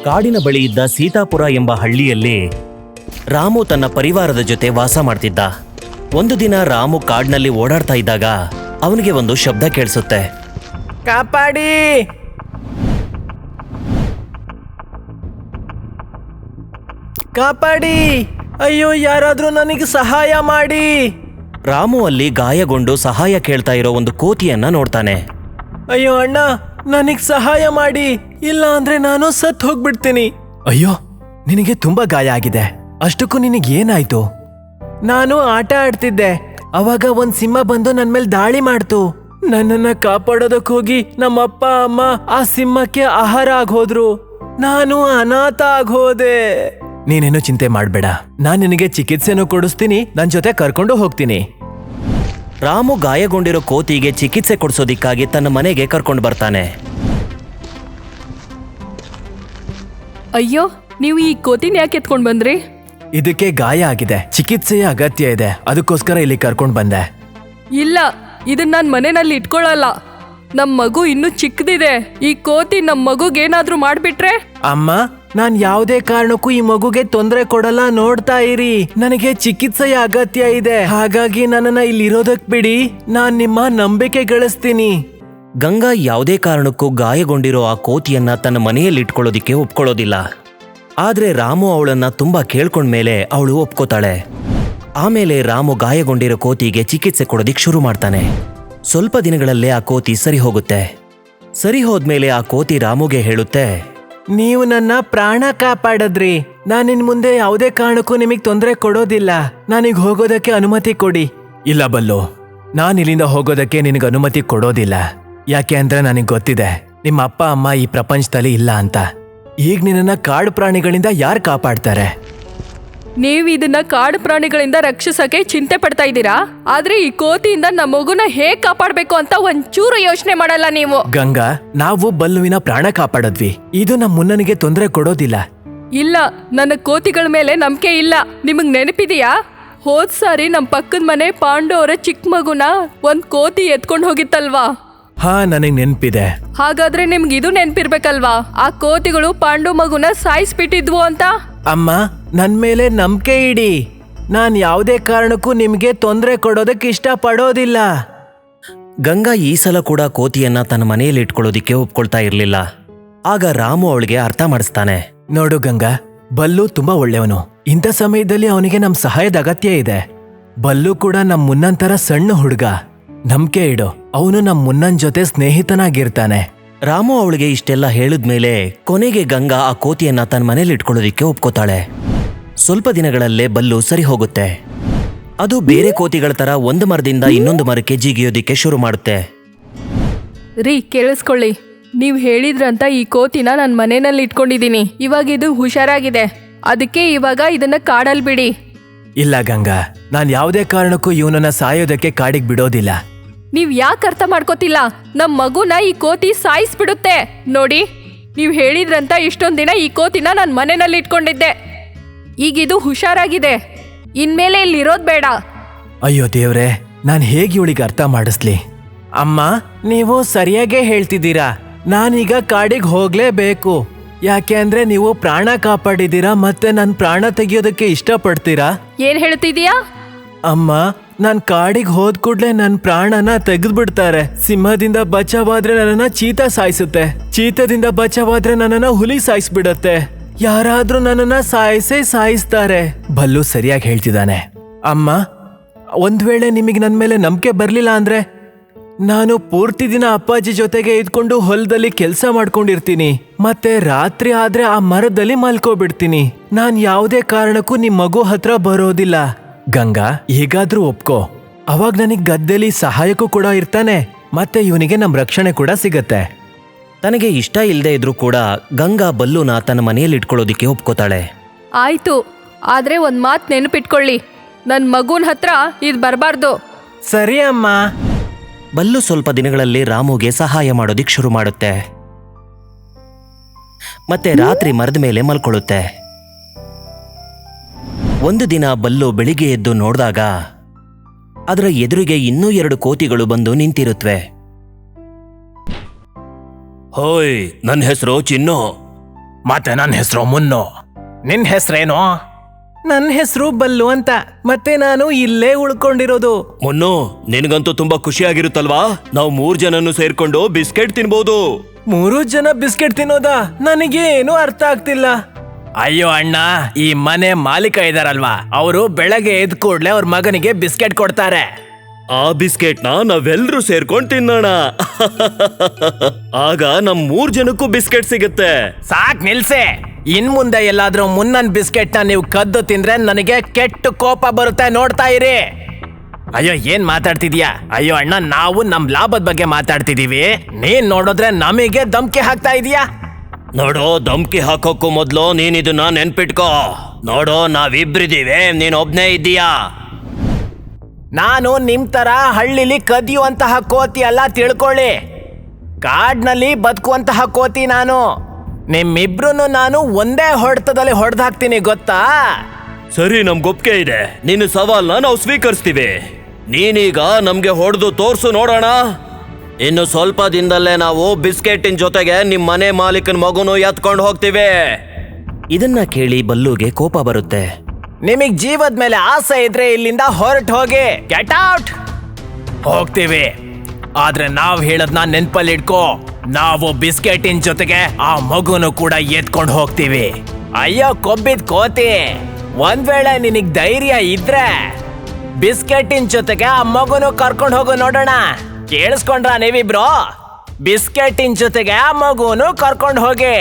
ಕಾಡಿನ ಬಳಿ ಇದ್ದ ಸೀತಾಪುರ ಎಂಬ ಹಳ್ಳಿಯಲ್ಲಿ ರಾಮು ತನ್ನ ಪರಿವಾರದ ಜೊತೆ ವಾಸ ಮಾಡ್ತಿದ್ದ. ಒಂದು ದಿನ ರಾಮು ಕಾಡಿನಲ್ಲಿ ಓಡಾಡ್ತಾ ಇದ್ದಾಗ ಅವನಿಗೆ ಒಂದು ಶಬ್ದ ಕೇಳಿಸುತ್ತೆ. ಕಾಪಾಡಿ, ಕಾಪಾಡಿ, ಅಯ್ಯೋ ಯಾರಾದ್ರೂ ನನಗೆ ಸಹಾಯ ಮಾಡಿ. ರಾಮು ಅಲ್ಲಿ ಗಾಯಗೊಂಡು ಸಹಾಯ ಕೇಳ್ತಾ ಇರೋ ಒಂದು ಕೋತಿಯನ್ನ ನೋಡ್ತಾನೆ. ಅಯ್ಯೋ ಅಣ್ಣ, ನನಗ್ ಸಹಾಯ ಮಾಡಿ, ಇಲ್ಲ ಅಂದ್ರೆ ನಾನು ಸತ್ ಹೋಗ್ಬಿಡ್ತೀನಿ. ಅಯ್ಯೋ, ನಿನಗೆ ತುಂಬಾ ಗಾಯ ಆಗಿದೆ, ಅಷ್ಟಕ್ಕೂ ನಿನಗೆ ಏನಾಯ್ತು? ನಾನು ಆಟ ಆಡ್ತಿದ್ದೆ, ಅವಾಗ ಒಂದ್ ಸಿಂಹ ಬಂದು ನನ್ ಮೇಲೆ ದಾಳಿ ಮಾಡ್ತು. ನನ್ನನ್ನ ಕಾಪಾಡೋದಕ್ ಹೋಗಿ ನಮ್ಮಪ್ಪ ಅಮ್ಮ ಆ ಸಿಂಹಕ್ಕೆ ಆಹಾರ ಆಗೋದ್ರು. ನಾನು ಅನಾಥ ಆಗೋದೆ. ನೀನೇನು ಚಿಂತೆ ಮಾಡ್ಬೇಡ, ನಾನ್ ನಿನಗೆ ಚಿಕಿತ್ಸೆನೂ ಕೊಡಿಸ್ತೀನಿ, ನನ್ ಜೊತೆ ಕರ್ಕೊಂಡು ಹೋಗ್ತೀನಿ. ರಾಮು ಗಾಯಗೊಂಡಿರೋ ಕೋತಿಗೆ ಚಿಕಿತ್ಸೆ ಕೊಡಿಸೋದಿಕ್ಕಾಗಿ ತನ್ನ ಮನೆಗೆ ಕರ್ಕೊಂಡು ಬರ್ತಾನೆ. ಅಯ್ಯೋ, ನೀವು ಈ ಕೋತಿನ ಯಾಕೆ ಎತ್ಕೊಂಡ್ ಬಂದ್ರಿ? ಇದಕ್ಕೆ ಗಾಯ ಆಗಿದೆ, ಚಿಕಿತ್ಸೆಯ ಅಗತ್ಯ ಇದೆ, ಅದಕ್ಕೋಸ್ಕರ ಇಲ್ಲಿ ಕರ್ಕೊಂಡ್ ಬಂದೆ. ಇಲ್ಲ, ಇದನ್ನ ನಾನ್ ಮನೆಯಲ್ಲಿ ಇಟ್ಕೊಳ್ಳಲ್ಲ. ನಮ್ ಮಗು ಇನ್ನೂ ಚಿಕ್ಕದಿದೆ. ಈ ಕೋತಿ ನಮ್ ಮಗುಗೇನಾದ್ರೂ ಮಾಡ್ಬಿಟ್ರೆ? ಅಮ್ಮ, ನಾನ್ ಯಾವುದೇ ಕಾರಣಕ್ಕೂ ಈ ಮಗುಗೆ ತೊಂದರೆ ಕೊಡಲ್ಲ, ನೋಡ್ತಾ ಇರಿ. ನನಗೆ ಚಿಕಿತ್ಸೆಯ ಅಗತ್ಯ ಇದೆ, ಹಾಗಾಗಿ ನನ್ನನ್ನ ಇಲ್ಲಿರೋದಕ್ ಬಿಡಿ, ನಾನ್ ನಿಮ್ಮ ನಂಬಿಕೆ ಗಳಿಸ್ತೀನಿ. ಗಂಗಾ ಯಾವುದೇ ಕಾರಣಕ್ಕೂ ಗಾಯಗೊಂಡಿರೋ ಆ ಕೋತಿಯನ್ನ ತನ್ನ ಮನೆಯಲ್ಲಿ ಇಟ್ಕೊಳ್ಳೋದಿಕ್ಕೆ ಒಪ್ಕೊಳ್ಳೋದಿಲ್ಲ. ಆದ್ರೆ ರಾಮು ಅವಳನ್ನ ತುಂಬಾ ಕೇಳ್ಕೊಂಡ್ಮೇಲೆ ಅವಳು ಒಪ್ಕೋತಾಳೆ. ಆಮೇಲೆ ರಾಮು ಗಾಯಗೊಂಡಿರೋ ಕೋತಿಗೆ ಚಿಕಿತ್ಸೆ ಕೊಡೋದಿಕ್ ಶುರು ಮಾಡ್ತಾನೆ. ಸ್ವಲ್ಪ ದಿನಗಳಲ್ಲೇ ಆ ಕೋತಿ ಸರಿ ಹೋಗುತ್ತೆ. ಸರಿ ಹೋದ್ಮೇಲೆ ಆ ಕೋತಿ ರಾಮುಗೆ ಹೇಳುತ್ತೆ, ನೀವು ನನ್ನ ಪ್ರಾಣ ಕಾಪಾಡದ್ರಿ, ನಾನಿನ್ ಮುಂದೆ ಯಾವುದೇ ಕಾರಣಕ್ಕೂ ನಿಮಗ್ ತೊಂದರೆ ಕೊಡೋದಿಲ್ಲ, ನಾನೀಗ ಹೋಗೋದಕ್ಕೆ ಅನುಮತಿ ಕೊಡಿ. ಇಲ್ಲ ಬಲ್ಲು, ನಾನ್ ಇಲ್ಲಿಂದ ಹೋಗೋದಕ್ಕೆ ನಿನಗೆ ಅನುಮತಿ ಕೊಡೋದಿಲ್ಲ. ಯಾಕೆ ಅಂದ್ರೆ ನನಗೆ ಗೊತ್ತಿದೆ ನಿಮ್ಮ ಅಪ್ಪ ಅಮ್ಮ ಈ ಪ್ರಪಂಚದಲ್ಲಿ ಇಲ್ಲ ಅಂತ. ಈಗ ನಿನ್ನ ಕಾಡು ಪ್ರಾಣಿಗಳಿಂದ ಯಾರು ಕಾಪಾಡ್ತಾರೆ? ನೀವು ಇದನ್ನ ಕಾಡು ಪ್ರಾಣಿಗಳಿಂದ ರಕ್ಷಿಸಕ್ಕೆ ಚಿಂತೆ ಪಡ್ತಾ ಇದ್ದೀರಾ, ಆದ್ರೆ ಈ ಕೋತಿಯಿಂದ ನಮ್ಮ ಮಗುನ ಹೇಗ್ ಕಾಪಾಡ್ಬೇಕು ಅಂತ ಒಂಚೂರು ಯೋಚನೆ ಮಾಡಲ್ಲ ನೀವು. ಗಂಗಾ, ನಾವು ಬಲ್ಲುವಿನ ಪ್ರಾಣ ಕಾಪಾಡದ್ವಿ, ಇದು ನಮ್ಮ ಮುನ್ನನಿಗೆ ತೊಂದರೆ ಕೊಡೋದಿಲ್ಲ. ಇಲ್ಲ, ನನ್ನ ಕೋತಿಗಳ ಮೇಲೆ ನಂಬಿಕೆ ಇಲ್ಲ. ನಿಮಗ್ ನೆನಪಿದೆಯಾ, ಹೋದ್ ಸಾರಿ ನಮ್ ಪಕ್ಕದ ಮನೆ ಪಾಂಡು ಅವರ ಚಿಕ್ಕ ಮಗುನ ಒಂದ್ ಕೋತಿ ಎತ್ಕೊಂಡ್ ಹೋಗಿತ್ತಲ್ವಾ? ಹಾ, ನನಗ್ ನೆನ್ಪಿದೆ. ಹಾಗಾದ್ರೆ ನಿಮ್ಗೆ ಇದು ನೆನ್ಪಿರ್ಬೇಕಲ್ವಾ, ಆ ಕೋತಿಗಳು ಪಾಂಡು ಮಗುನ ಸಾಯಿಸ್ಬಿಟ್ಟಿದ್ವು ಅಂತ. ಅಮ್ಮ, ನನ್ ಮೇಲೆ ನಂಬಿಕೆ ಇಡಿ, ನಾನ್ ಯಾವುದೇ ಕಾರಣಕ್ಕೂ ನಿಮ್ಗೆ ತೊಂದರೆ ಕೊಡೋದಕ್ಕೆ ಇಷ್ಟ ಪಡೋದಿಲ್ಲ. ಗಂಗಾ ಈ ಸಲ ಕೂಡ ಕೋತಿಯನ್ನ ತನ್ನ ಮನೆಯಲ್ಲಿ ಇಟ್ಕೊಳ್ಳೋದಿಕ್ಕೆ ಒಪ್ಕೊಳ್ತಾ ಇರ್ಲಿಲ್ಲ. ಆಗ ರಾಮು ಅವಳಿಗೆ ಅರ್ಥ ಮಾಡಿಸ್ತಾನೆ. ನೋಡು ಗಂಗಾ, ಬಲ್ಲು ತುಂಬಾ ಒಳ್ಳೆಯವನು, ಇಂಥ ಸಮಯದಲ್ಲಿ ಅವನಿಗೆ ನಮ್ ಸಹಾಯದ ಅಗತ್ಯ ಇದೆ. ಬಲ್ಲು ಕೂಡ ನಮ್ ಮುನ್ನಂತರ ಸಣ್ಣ ಹುಡುಗ, ನಂಬಿಕೆ ಇಡು, ಅವನು ನಮ್ ಮುನ್ನನ್ ಜೊತೆ ಸ್ನೇಹಿತನಾಗಿರ್ತಾನೆ. ರಾಮು ಅವಳಿಗೆ ಇಷ್ಟೆಲ್ಲ ಹೇಳಿದ್ಮೇಲೆ ಕೊನೆಗೆ ಗಂಗಾ ಆ ಕೋತಿಯನ್ನ ತನ್ನ ಮನೇಲಿ ಇಟ್ಕೊಳ್ಳೋದಿಕ್ಕೆ ಒಪ್ಕೋತಾಳೆ. ಸ್ವಲ್ಪ ದಿನಗಳಲ್ಲೇ ಬಲ್ಲು ಸರಿ ಹೋಗುತ್ತೆ. ಅದು ಬೇರೆ ಕೋತಿಗಳ ತರ ಒಂದು ಮರದಿಂದ ಇನ್ನೊಂದು ಮರಕ್ಕೆ ಜಿಗಿಯೋದಿಕ್ಕೆ ಶುರು ಮಾಡುತ್ತೆ. ರೀ, ಕೇಳಿಸ್ಕೊಳ್ಳಿ, ನೀವ್ ಹೇಳಿದ್ರಂತ ಈ ಕೋತಿನ ನಾನು ಮನೆಯಲ್ಲಿ ಇಟ್ಕೊಂಡಿದೀನಿ. ಇವಾಗ ಇದು ಹುಷಾರಾಗಿದೆ, ಅದಕ್ಕೆ ಇವಾಗ ಇದನ್ನ ಕಾಡಲ್ ಬಿಡಿ. ಇಲ್ಲ ಗಂಗಾ, ನಾನ್ ಯಾವುದೇ ಕಾರಣಕ್ಕೂ ಇವನನ್ನ ಸಾಯೋದಕ್ಕೆ ಕಾಡಿಗೆ ಬಿಡೋದಿಲ್ಲ. ನೀವ್ ಯಾಕೆ ಅರ್ಥ ಮಾಡ್ಕೋತಿಲ್ಲ? ನಮ್ ಮಗುನ ಈ ಕೋತಿ ಸಾಯಿಸ್ಬಿಡುತ್ತೆ. ನೋಡಿ, ನೀವ್ ಹೇಳಿದ್ರಂತ ಇಷ್ಟೊಂದ್ ದಿನ ಈ ಕೋತಿನ ನಾನ್ ಮನೆಯಲ್ಲಿ ಇಟ್ಕೊಂಡಿದ್ದೆ. ಈಗಿದು ಹುಷಾರಾಗಿದೆ, ಇನ್ಮೇಲೆ ಇಲ್ಲಿರೋದ್ ಬೇಡ. ಅಯ್ಯೋ ದೇವ್ರೆ, ನಾನ್ ಹೇಗೆ ಇವಳಿಗೆ ಅರ್ಥ ಮಾಡಿಸ್ಲಿ? ಅಮ್ಮ, ನೀವು ಸರಿಯಾಗೇ ಹೇಳ್ತಿದ್ದೀರಾ, ನಾನೀಗ ಕಾಡಿಗೆ ಹೋಗ್ಲೇಬೇಕು. ಯಾಕೆ ಅಂದ್ರೆ ನೀವು ಪ್ರಾಣ ಕಾಪಾಡಿದೀರಾ, ಮತ್ತೆ ನನ್ ಪ್ರಾಣ ತೆಗಿಯೋದಕ್ಕೆ ಇಷ್ಟಪಡ್ತೀರಾ? ಏನ್ ಹೇಳ್ತಿದೀಯಾ? ಅಮ್ಮ, ನಾನ್ ಕಾಡಿಗೆ ಹೋದ್ ಕೂಡ್ಲೆ ನನ್ ಪ್ರಾಣನ ತೆಗೆದ್ಬಿಡ್ತಾರೆ. ಸಿಂಹದಿಂದ ಬಚಾವಾದ್ರೆ ನನ್ನನ್ನ ಚೀತಾ ಸಾಯಿಸುತ್ತೆ, ಚೀತದಿಂದ ಬಚಾವಾದ್ರೆ ನನ್ನನ್ನ ಹುಲಿ ಸಾಯಿಸ್ಬಿಡತ್ತೆ, ಯಾರಾದ್ರೂ ನನ್ನನ್ನ ಸಾಯಿಸ್ತಾರೆ. ಬಲ್ಲು ಸರಿಯಾಗಿ ಹೇಳ್ತಿದ್ದಾನೆ. ಅಮ್ಮ, ಒಂದ್ ವೇಳೆ ನಿಮಗೆ ನನ್ ಮೇಲೆ ನಂಬಿಕೆ ಬರ್ಲಿಲ್ಲ ಅಂದ್ರೆ ನಾನು ಪೂರ್ತಿ ದಿನ ಅಪ್ಪಾಜಿ ಜೊತೆಗೆ ಇದ್ಕೊಂಡು ಹೊಲದಲ್ಲಿ ಕೆಲಸ ಮಾಡ್ಕೊಂಡಿರ್ತೀನಿ, ಮತ್ತೆ ರಾತ್ರಿ ಆದ್ರೆ ಆ ಮರದಲ್ಲಿ ಮಲ್ಕೋಬಿಡ್ತೀನಿ. ನಾನ್ ಯಾವುದೇ ಕಾರಣಕ್ಕೂ ನಿಮ್ ಮಗು ಹತ್ರ ಬರೋದಿಲ್ಲ. ಗಂಗಾ, ಹೇಗಾದ್ರೂ ಒಪ್ಕೋ, ಅವಾಗ ನನಗ್ ಗದ್ದೆಲಿ ಸಹಾಯಕ್ಕೂ ಕೂಡ ಇರ್ತಾನೆ, ಮತ್ತೆ ಇವನಿಗೆ ನಮ್ ರಕ್ಷಣೆ ಕೂಡ ಸಿಗತ್ತೆ. ತನಗೆ ಇಷ್ಟ ಇಲ್ಲದೆ ಇದ್ರೂ ಕೂಡ ಗಂಗಾ ಬಲ್ಲುನ ತನ್ನ ಮನೆಯಲ್ಲಿ ಇಟ್ಕೊಳ್ಳೋದಿಕ್ಕೆ ಒಪ್ಕೋತಾಳೆ. ಆಯ್ತು, ಆದ್ರೆ ಒಂದ್ ಮಾತ್ ನೆನಪಿಟ್ಕೊಳ್ಳಿ, ನನ್ ಮಗುನ್ ಹತ್ರ ಇದ್ ಬರ್ಬಾರ್ದು. ಸರಿ ಅಮ್ಮ. ಬಲ್ಲು ಸ್ವಲ್ಪ ದಿನಗಳಲ್ಲಿ ರಾಮುಗೆ ಸಹಾಯ ಮಾಡೋದಿಕ್ ಶುರು ಮಾಡುತ್ತೆ. ಮತ್ತೆ ರಾತ್ರಿ ಮರದ ಮೇಲೆ ಮಲ್ಕೊಳ್ಳುತ್ತೆ. ಒಂದು ದಿನ ಬಲ್ಲು ಬೆಳಿಗ್ಗೆ ಎದ್ದು ನೋಡಿದಾಗ ಅದರ ಎದುರಿಗೆ ಇನ್ನೂ 2 ಕೋತಿಗಳು ಬಂದು ನಿಂತಿರುತ್ತವೆ. ಹೋಯ್, ನನ್ನ ಹೆಸರು ಚಿನ್ನು. ಮತ್ತೆ ನನ್ನ ಹೆಸರು ಮುನ್ನು. ನಿನ್ ಹೆಸರೇನು? ನನ್ನ ಹೆಸರು ಬಲ್ಲು ಅಂತ. ಮತ್ತೆ ನಾನು ಇಲ್ಲೇ ಉಳ್ಕೊಂಡಿರೋದು. ಮುನ್ನು, ನಿನಗಂತೂ ತುಂಬಾ ಖುಷಿ ಆಗಿರುತ್ತಲ್ವಾ? ನಾವು 3 ಜನನು ಸೇರ್ಕೊಂಡು ಬಿಸ್ಕೆಟ್ ತಿನ್ಬೋದು. 3 ಜನ ಬಿಸ್ಕೆಟ್ ತಿನ್ನೋದಾ? ನನಗೇನು ಅರ್ಥ ಆಗ್ತಿಲ್ಲ. ಅಯ್ಯೋ ಅಣ್ಣ, ಈ ಮನೆ ಮಾಲೀಕ ಇದಾರಲ್ವಾ, ಅವರು ಬೆಳಗ್ಗೆ ಎದ್ದ ಕೂಡ್ಲೆ ಅವ್ರ ಮಗನಿಗೆ ಬಿಸ್ಕೆಟ್ ಕೊಡ್ತಾರೆ. ಆ ಬಿಸ್ಕೆಟ್ನ ನಾವೆಲ್ಲರೂ ಸೇರ್ಕೊಂಡು ತಿನ್ನೋಣ. ಆಗ ನಮ್ 3 ಜನಕ್ಕೂ ಬಿಸ್ಕೆಟ್ ಸಿಗುತ್ತೆ. ಸಾಕ್ ನಿಲ್ಸೆ. ಇನ್ ಮುಂದೆ ಎಲ್ಲಾದ್ರೂ ಮುನ್ನನ್ ಬಿಸ್ಕೆಟ್ನ ನೀವು ಕದ್ದು ತಿಂದ್ರೆ ನನಗೆ ಕೆಟ್ಟ ಕೋಪ ಬರುತ್ತೆ. ನೋಡ್ತಾ ಇರಿ. ಅಯ್ಯೋ, ಏನ್ ಮಾತಾಡ್ತಿದ್ಯಾ? ಅಯ್ಯೋ ಅಣ್ಣ, ನಾವು ನಮ್ ಲಾಭದ ಬಗ್ಗೆ ಮಾತಾಡ್ತಿದೀವಿ. ನೀನ್ ನೋಡಿದ್ರೆ ನಮಗೆ ಧಮ್ಕಿ ಹಾಕ್ತಾ ಇದೀಯಾ. ನೋಡು, ಧಮ್ಕಿ ಹಾಕೋಕ್ಕೂ ಮೊದ್ಲು ನೀನ್ ಇದನ್ನ ನೆನ್ಪಿಟ್ಕೋ. ನೋಡು, ನಾವಿಬ್ರಿದೀವಿ, ನೀನ್ ಒಬ್ನೇ ಇದ್ದೀಯಾ. ನಾನು ನಿಮ್ ತರ ಹಳ್ಳಿಲಿ ಕದಿಯುವಂತಹ ಕೋತಿ ಅಲ್ಲ, ತಿಳ್ಕೊಳ್ಳಿ. ಕಾಡ್ನಲ್ಲಿ ಬದುಕುವಂತಹ ಕೋತಿ ನಾನು. ನಿಮ್ಮಿಬ್ರು ನಾನು ಒಂದೇ ಹೊಡೆತದಲ್ಲಿ ಹೊಡೆದಾಕ್ತೀನಿ, ಗೊತ್ತಾ? ಸರಿ, ನಮ್ಗೊಪ್ಪಿಗೆ ಇದೆ. ನಿನ್ನ ಸವಾಲ್ನ ನಾವು ಸ್ವೀಕರಿಸ್ತೀವಿ. ನೀನೀಗ ನಮ್ಗೆ ಹೊಡೆದು ತೋರ್ಸು ನೋಡೋಣ. ಇನ್ನು ಸ್ವಲ್ಪ ದಿನದಲ್ಲೇ ನಾವು ಬಿಸ್ಕೆಟಿನ ಜೊತೆಗೆ ನಿಮ್ ಮನೆ ಮಾಲೀಕನ ಮಗುನು ಎತ್ಕೊಂಡು ಹೋಗ್ತೀವಿ. ಇದನ್ನ ಕೇಳಿ ಬಲ್ಲುಗೆ ಕೋಪ ಬರುತ್ತೆ. ನಿಮಗ್ ಜೀವದ ಮೇಲೆ ಆಸೆ ಇದ್ರೆ ಇಲ್ಲಿಂದ ಹೊರಟು ಹೋಗಿ. Get out. ಹೋಗ್ತೀವಿ, ಆದ್ರೆ ನಾವ್ ಹೇಳದ್ನ ನೆನ್ಪಲ್ಲಿ ಇಟ್ಕೋ. ನಾವು ಬಿಸ್ಕೆಟಿನ ಜೊತೆಗೆ ಆ ಮಗುನು ಕೂಡ ಎತ್ಕೊಂಡು ಹೋಗ್ತೀವಿ. ಅಯ್ಯೋ ಕೊಬ್ಬಿದ್ ಕೋತಿ, ಒಂದ್ ವೇಳೆ ನಿನಗ್ ಧೈರ್ಯ ಇದ್ರೆ ಬಿಸ್ಕೆಟಿನ ಜೊತೆಗೆ ಆ ಮಗುನು ಕರ್ಕೊಂಡು ಹೋಗು ನೋಡೋಣ. ಕೇಳಿಸ್ಕೊಂಡ್ರ ನೀವಿಬ್ರು? ಬಿಸ್ಕೆಟಿನ ಜೊತೆಗೆ ಆ ಮಗುನು ಕರ್ಕೊಂಡು ಹೋಗಿ.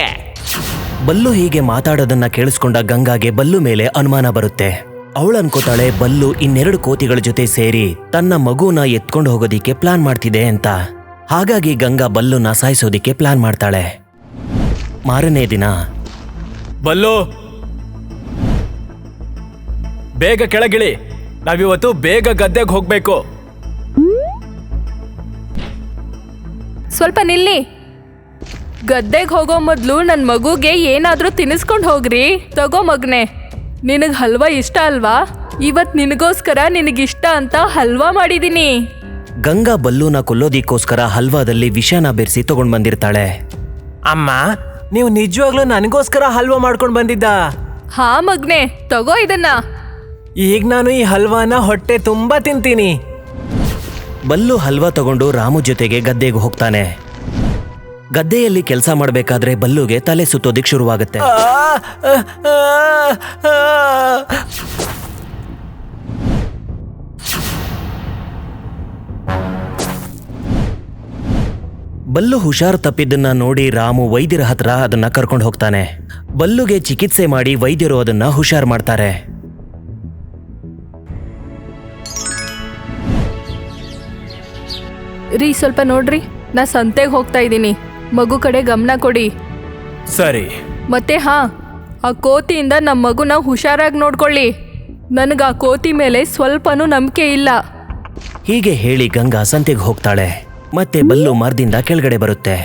ಬಲ್ಲು ಹೀಗೆ ಮಾತಾಡೋದನ್ನ ಕೇಳಿಸ್ಕೊಂಡ ಗಂಗಾಗೆ ಬಲ್ಲು ಮೇಲೆ ಅನುಮಾನ ಬರುತ್ತೆ. ಅವಳು ಅನ್ಕೋತಾಳೆ, ಬಲ್ಲು ಇನ್ನೆರಡು ಕೋತಿಗಳ ಜೊತೆ ಸೇರಿ ತನ್ನ ಮಗುನ ಎತ್ಕೊಂಡು ಹೋಗೋದಿಕ್ಕೆ ಪ್ಲಾನ್ ಮಾಡ್ತಿದೆ ಅಂತ. ಹಾಗಾಗಿ ಗಂಗಾ ಬಲ್ಲುನ ಸಾಯಿಸೋದಿಕ್ಕೆ ಪ್ಲಾನ್ ಮಾಡ್ತಾಳೆ. ಮಾರನೇ ದಿನ, ಬಲ್ಲು, ಬೇಗ ಕೆಳಗಿಳಿ. ನಾವಿವತ್ತು ಬೇಗ ಗದ್ದೆಗೆ ಹೋಗ್ಬೇಕು. ಸ್ವಲ್ಪ ನಿಲ್ಲಿ. ಗದ್ದೆಗೆ ಹೋಗೋ ಮೊದಲು ನನ್ನ ಮಗುಗೆ ಏನಾದರೂ ತಿನ್ನಿಸ್ಕೊಂಡು ಹೋಗ್ರಿ. ತಗೋ ಮಗನೆ, ನಿನಗೆ ಹಲ್ವಾ ಇಷ್ಟ ಅಲ್ವಾ? ಇವತ್ತು ನಿನಗೋಸ್ಕರ ನಿನಗಿಷ್ಟ ಅಂತ ಹಲ್ವಾ ಮಾಡಿದ್ದೀನಿ. ಗಂಗಾ ಬಲ್ಲುನ ಕೊಲ್ಲೋದಿಕ್ಕೋಸ್ಕರ ಹಲ್ವಾದಲ್ಲಿ ವಿಷನ ಬೆರೆಸಿ ತಗೊಂಡ್ ಬಂದಿರ್ತಾಳೆ. ಅಮ್ಮ, ನೀವು ನಿಜವಾಗ್ಲೂ ನನಗೋಸ್ಕರ ಹಲ್ವಾ ಮಾಡ್ಕೊಂಡು ಬಂದಿದ್ದ? ಹಾ ಮಗ್ನೆ, ತಗೋ ಇದನ್ನ. ಈಗ ನಾನು ಈ ಹಲ್ವಾನ ಹೊಟ್ಟೆ ತುಂಬಾ ತಿಂತೀನಿ. ಬಲ್ಲು ಹಲ್ವಾ ತಗೊಂಡು ರಾಮು ಜೊತೆಗೆ ಗದ್ದೆಗೆ ಹೋಗ್ತಾನೆ. ಗದ್ದೆಯಲ್ಲಿ ಕೆಲಸ ಮಾಡಬೇಕಾದ್ರೆ ಬಲ್ಲುಗೆ ತಲೆ ಸುತ್ತೋದಿಕ್ ಶುರುವಾಗುತ್ತೆ. ಬಲ್ಲು ಹುಷಾರ್ ತಪ್ಪಿದ್ದನ್ನ ನೋಡಿ ರಾಮು ವೈದ್ಯರ ಹತ್ರ ಅದನ್ನ ಕರ್ಕೊಂಡು ಹೋಗ್ತಾನೆ. ಬಲ್ಲುಗೆ ಚಿಕಿತ್ಸೆ ಮಾಡಿ ವೈದ್ಯರು ಅದನ್ನ ಹುಷಾರ್ ಮಾಡ್ತಾರೆ. ರೀ, ಸ್ವಲ್ಪ ನೋಡ್ರಿ, ನಾ ಸಂತೆಗೆ ಹೋಗ್ತಾ ಇದ್ದೀನಿ. ಮಗು ಕಡೆ ಗಮನ ಕೊಡಿ. ಸರಿ. ಮತ್ತೆ ಹಾ, ಆ ಕೋತಿಯಿಂದ ನಮ್ಮ ಮಗುನ ಹುಷಾರಾಗಿ ನೋಡ್ಕೊಳ್ಳಿ. ನನಗೆ ಆ ಕೋತಿ ಮೇಲೆ ಸ್ವಲ್ಪನೂ ನಂಬಿಕೆ ಇಲ್ಲ. ಹೀಗೆ ಹೇಳಿ ಗಂಗಾ ಸಂತೆಗೆ ಹೋಗ್ತಾಳೆ. ಮತ್ತೆ ಬಲ್ಲು ಮರದಿಂದ ಕೆಳಗಡೆ ಬರುತ್ತೆ.